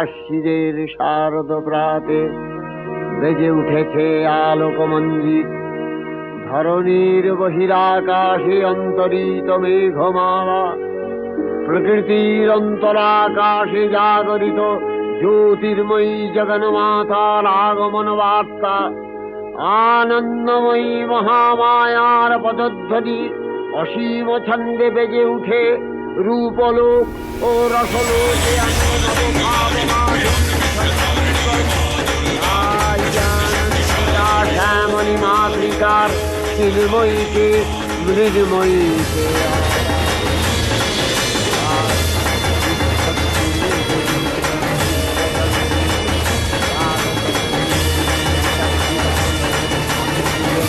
আশ্বিনের শারদ প্রাতে বেজে উঠেছে আলোকমঞ্জিত। ধরণীর বহিরাকাশে অন্তরিত মেঘমালা, প্রকৃতির অন্তরাকাশে জাগরিত জ্যোতির্ময়ী জগন্মাতার আগমন বার্তা। আনন্দময়ী মহামায়ার পদধ্বনি অসীম ছন্দে বেজে উঠে রূপলোক ও রসলোকে শ্যামণী মাতৃকার চিন্ময়ীকে মৃন্ময়ীকে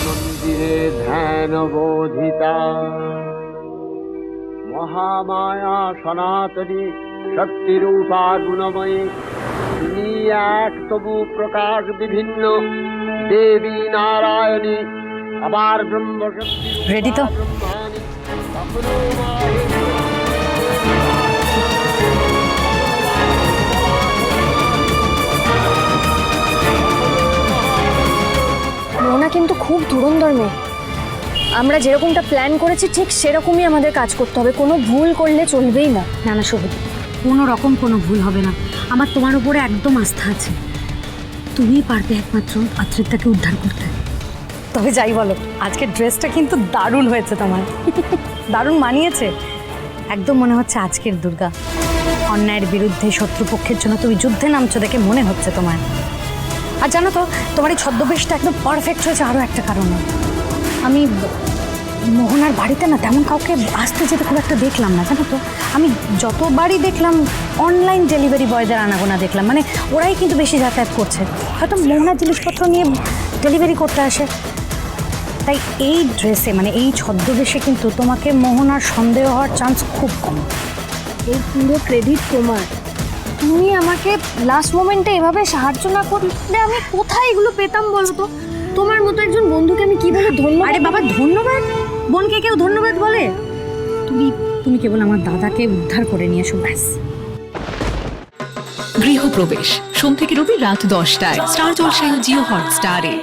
মন্দিরে ধ্যান বোধিতা। মহামায়া সনাতনী শক্তিরূপা গুণময়ী, তিনি এক তবু প্রকাশ বিভিন্ন। দেবী নারায়ণী আবার ব্রহ্মশক্তি। রেডি তো? মোনা কিন্তু খুব ধুরন্ধর মেয়ে। আমরা যেরকমটা প্ল্যান করেছি ঠিক সেরকমই আমাদের কাজ করতে হবে, কোনো ভুল করলে চলবেই না। না না শুভদীপ, কোনো রকম কোনো ভুল হবে না। আমার তোমার উপরে একদম আস্থা আছে। তুমিই পারবে একমাত্র আত্রিতাকে উদ্ধার করতে। তবে যাই বলো, আজকের ড্রেসটা কিন্তু দারুণ হয়েছে তোমার। দারুণ মানিয়েছে। একদম মনে হচ্ছে আজকের দুর্গা। অন্যায়ের বিরুদ্ধে শত্রুপক্ষের জন্য তুমি যুদ্ধে নামছো দেখে মনে হচ্ছে তোমার। আর জানো তো, তোমার এই ছদ্মবেশটা একদম পারফেক্ট হয়েছে আরও একটা কারণে। আমি মোহনার বাড়িতে না তেমন কাউকে আসতে যেতে খুব একটা দেখলাম না, জানো তো। আমি যতবারই দেখলাম অনলাইন ডেলিভারি বয়দের আনাগোনা দেখলাম, মানে ওরাই কিন্তু বেশি যাতায়াত করছে। হয়তো মোহনার জিনিসপত্র নিয়ে ডেলিভারি করতে আসে। তাই এই ড্রেসে মানে এই ছদ্মবেশে কিন্তু তোমাকে মোহনার সন্দেহ হওয়ার চান্স খুব কম। এই পুরো ক্রেডিট তোমার। তুমি আমাকে লাস্ট মোমেন্টে এভাবে সাহায্য না করলে আমি কোথায় এগুলো পেতাম বলো তো? তোমার মতো একজন বন্ধুকে আমি কিভাবে ধন্যবাদ? আরে বাবা, ধন্যবাদ? বোনকে কেউ ধন্যবাদ বলে? তুমি কেবল আমার দাদাকে উদ্ধার করে নিয়ে এসো, ব্যাস। গৃহপ্রবেশ সোম থেকে রবি রাত 10টায় স্টার জলসায় ও জিও হটস্টারে।